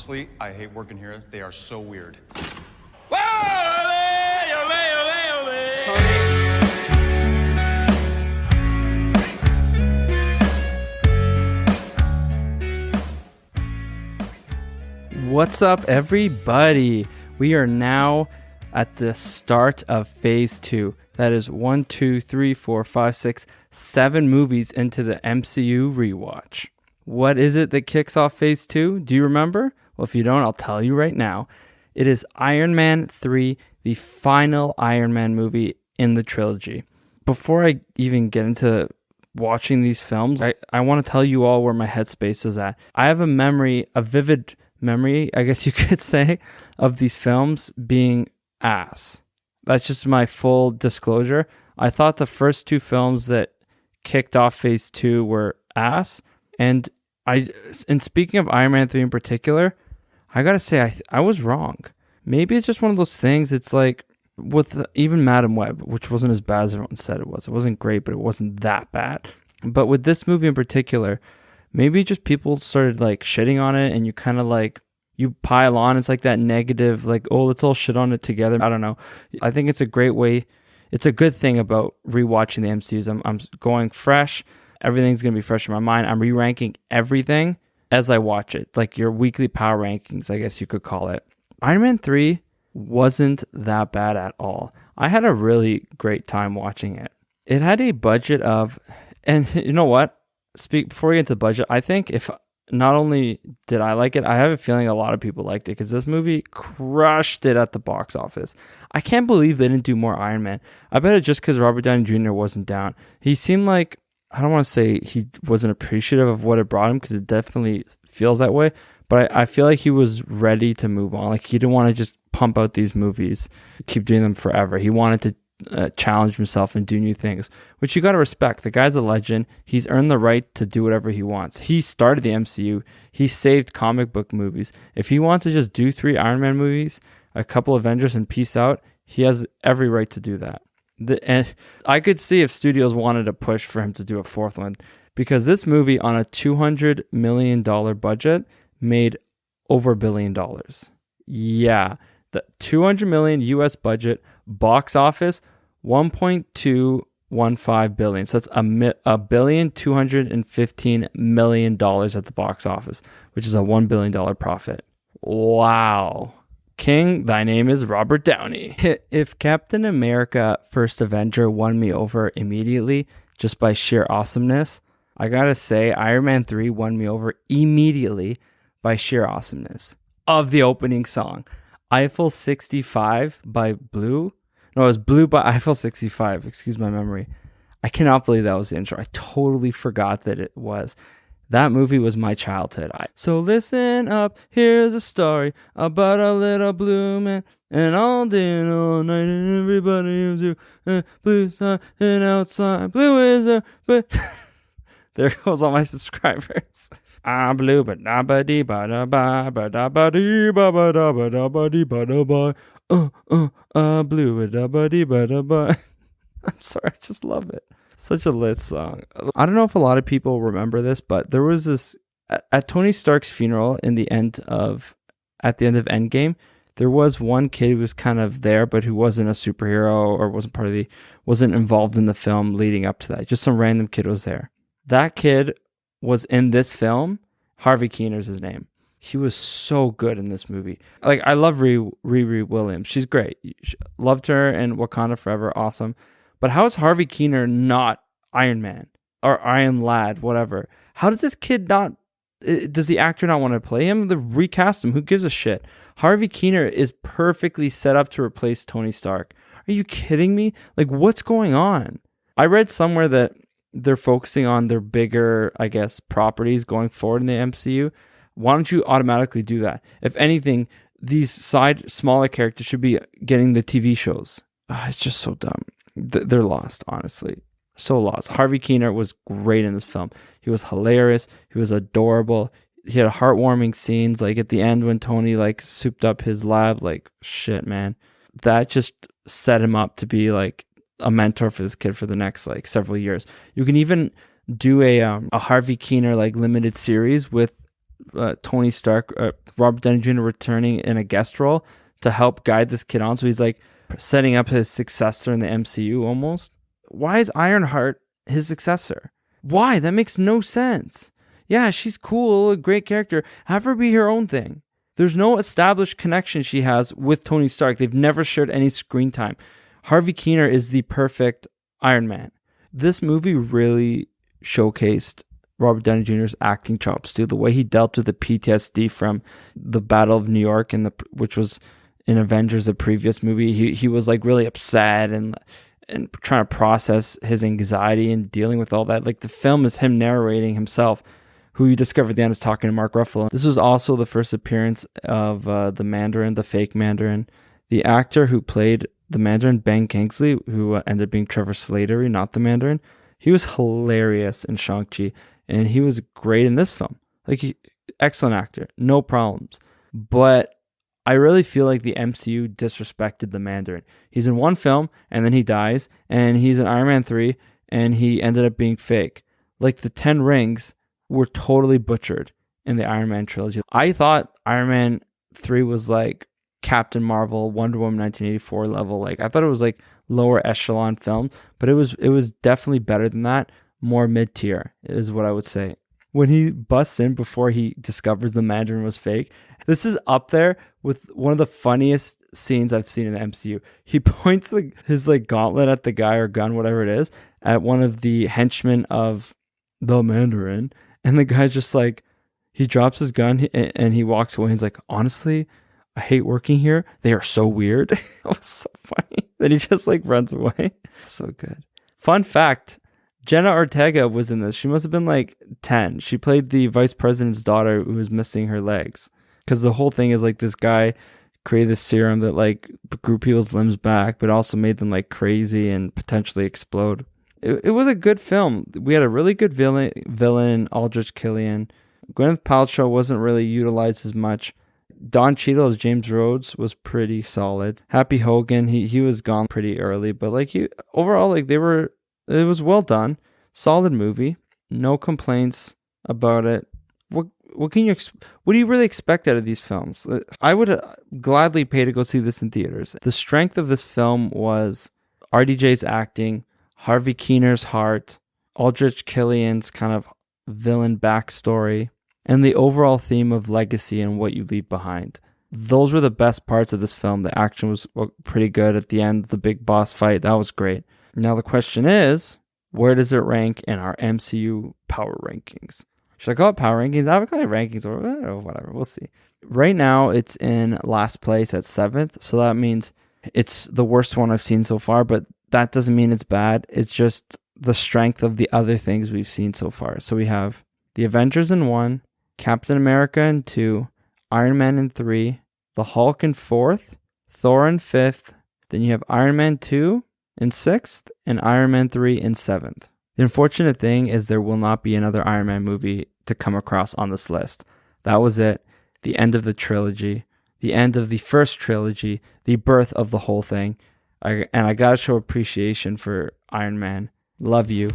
Honestly, I hate working here. They are so weird. What's up, everybody? We are now at the start of phase 2. That is 1, 2, 3, 4, 5, 6, 7 movies into the MCU rewatch. What is it that kicks off phase 2? Do you remember? Well, if you don't, I'll tell you right now. It is Iron Man 3, the final Iron Man movie in the trilogy. Before I even get into watching these films, I want to tell you all where my headspace was at. I have a vivid memory, I guess you could say, of these films being ass. That's just my full disclosure. I thought the first 2 films that kicked off phase 2 were ass. And speaking of Iron Man 3 in particular, I gotta say I was wrong. Maybe it's just one of those things. It's like with even Madam Web, which wasn't as bad as everyone said it was. It wasn't great, but it wasn't that bad. But with this movie in particular, maybe just people started like shitting on it, and you kind of like, you pile on. It's like that negative, like, oh, let's all shit on it together. I don't know. I think it's a great way. It's a good thing about rewatching the MCUs. I'm going fresh. Everything's going to be fresh in my mind. I'm re-ranking everything as I watch it. Like your weekly power rankings, I guess you could call it. Iron Man 3 wasn't that bad at all. I had a really great time watching it. It had a budget of, and you know what? Before we get to the budget, I think if not only did I like it, I have a feeling a lot of people liked it because this movie crushed it at the box office. I can't believe they didn't do more Iron Man. I bet it's just because Robert Downey Jr. wasn't down. He seemed like, I don't want to say he wasn't appreciative of what it brought him, because it definitely feels that way, but I feel like he was ready to move on. Like he didn't want to just pump out these movies, keep doing them forever. He wanted to challenge himself and do new things, which you got to respect. The guy's a legend. He's earned the right to do whatever he wants. He started the MCU. He saved comic book movies. If he wants to just do 3 Iron Man movies, a couple Avengers, and peace out, he has every right to do that. And I could see if studios wanted to push for him to do a 4th one, because this movie on a $200 million budget made over $1 billion. Yeah, the $200 million US budget, box office $1.215 billion. So that's $1,215 million at the box office, which is a $1 billion profit. Wow. King, thy name is Robert Downey. If Captain America First Avenger won me over immediately just by sheer awesomeness, I gotta say Iron Man 3 won me over immediately by sheer awesomeness of the opening song. Eiffel 65 by Blue. No, it was Blue by Eiffel 65. Excuse my memory. I cannot believe that was the intro. I totally forgot that it was. That movie was my childhood. So listen up, here's a story about a little blue man, and all day and all night, and everybody is you, and blue's not and outside, blue is a, but there goes all my subscribers. I'm blue, but da ba dee ba da ba ba da ba dee ba ba da ba da ba dee ba da ba. Blue, da ba dee ba da ba. I'm sorry, I just love it. Such a lit song. I don't know if a lot of people remember this, but there was this at Tony Stark's funeral at the end of Endgame. There was one kid who was kind of there, but who wasn't a superhero or wasn't involved in the film leading up to that. Just some random kid was there. That kid was in this film. Harvey Keiner's his name. He was so good in this movie. Like, I love Riri Williams. She's great. Loved her in Wakanda Forever. Awesome. But how is Harvey Keiner not Iron Man or Iron Lad, whatever? How does this kid not, does the actor not want to play him? Recast him. Who gives a shit? Harvey Keiner is perfectly set up to replace Tony Stark. Are you kidding me? Like, what's going on? I read somewhere that they're focusing on their bigger, I guess, properties going forward in the MCU. Why don't you automatically do that? If anything, these smaller characters should be getting the TV shows. It's just so dumb. They're lost, honestly. So lost. Harvey Keiner was great in this film. He was hilarious. He was adorable. He had heartwarming scenes, like at the end when Tony like souped up his lab. Like, shit, man. That just set him up to be like a mentor for this kid for the next like several years. You can even do a Harvey Keiner like limited series with Tony Stark, Robert Downey Jr. returning in a guest role to help guide this kid on. So he's like setting up his successor in the MCU almost. Why is Ironheart his successor? Why? That makes no sense. Yeah, she's cool, a great character. Have her be her own thing. There's no established connection she has with Tony Stark. They've never shared any screen time. Harvey Keitel is the perfect Iron Man. This movie really showcased Robert Downey Jr.'s acting chops too. The way he dealt with the PTSD from the Battle of New York, which was in Avengers, the previous movie. He was like really upset and trying to process his anxiety and dealing with all that. Like the film is him narrating himself, who you discover at the end is talking to Mark Ruffalo. This was also the first appearance of the Mandarin, the fake Mandarin. The actor who played the Mandarin, Ben Kingsley, who ended up being Trevor Slattery, not the Mandarin, he was hilarious in Shang-Chi, and he was great in this film. Excellent actor, no problems. But I really feel like the MCU disrespected the Mandarin. He's in one film, and then he dies, and he's in Iron Man 3, and he ended up being fake. Like the 10 rings were totally butchered in the Iron Man trilogy. I thought Iron Man 3 was like Captain Marvel, Wonder Woman 1984 level. Like I thought it was like lower echelon film, but it was definitely better than that. More mid-tier is what I would say. When he busts in before he discovers the Mandarin was fake, this is up there with one of the funniest scenes I've seen in the MCU. He points his like gauntlet at the guy or gun, whatever it is, at one of the henchmen of the Mandarin, and the guy just like, he drops his gun and he walks away. He's like, honestly, I hate working here. They are so weird. It was so funny. Then he just like runs away. So good. Fun fact, Jenna Ortega was in this. She must have been like 10. She played the vice president's daughter who was missing her legs. Because the whole thing is like this guy created this serum that like grew people's limbs back, but also made them like crazy and potentially explode. It was a good film. We had a really good villain, Aldrich Killian. Gwyneth Paltrow wasn't really utilized as much. Don Cheadle as James Rhodes was pretty solid. Happy Hogan, he was gone pretty early, but like overall, like it was well done. Solid movie. No complaints about it. What do you really expect out of these films? I would gladly pay to go see this in theaters. The strength of this film was RDJ's acting, Harvey Keitel's heart, Aldrich Killian's kind of villain backstory, and the overall theme of legacy and what you leave behind. Those were the best parts of this film. The action was pretty good at the end. The big boss fight, that was great. Now the question is, where does it rank in our MCU power rankings? Should I call it power rankings? I would call it rankings or whatever. We'll see. Right now, it's in last place at 7th. So that means it's the worst one I've seen so far, but that doesn't mean it's bad. It's just the strength of the other things we've seen so far. So we have the Avengers in 1, Captain America in 2, Iron Man in 3, the Hulk in 4th, Thor in 5th. Then you have Iron Man 2 in 6th and Iron Man 3 in 7th. The unfortunate thing is there will not be another Iron Man movie to come across on this list. That was it. The end of the trilogy. The end of the first trilogy. The birth of the whole thing. I gotta show appreciation for Iron Man. Love you.